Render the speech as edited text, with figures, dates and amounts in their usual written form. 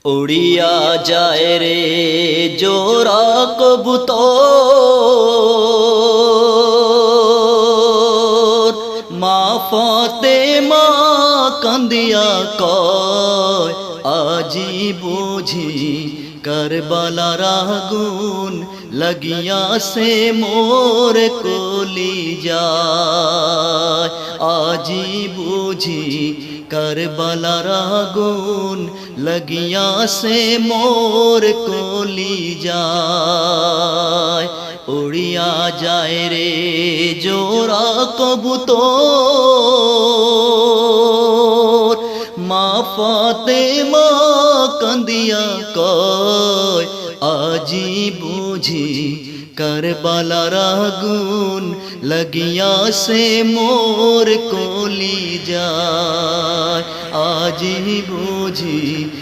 উড়িয়া যায় রে জোড়া কবুতর, মা ফাতেমা কান্দিয়া কয় আজি বুঝি কারবালার আগুন লাগিয়াছে মোর কলিজায়। আজি বুঝি কারবালার আগুন লাগিয়াছে মোর কলিজায়। উড়িয়া যায় রে জোড়া কবুতর, মা ফাতেমা কান্দিয়া কয় আজি বুঝি কারবালার আগুন লাগিয়াছে মোর কলিজায়। আজি বুঝি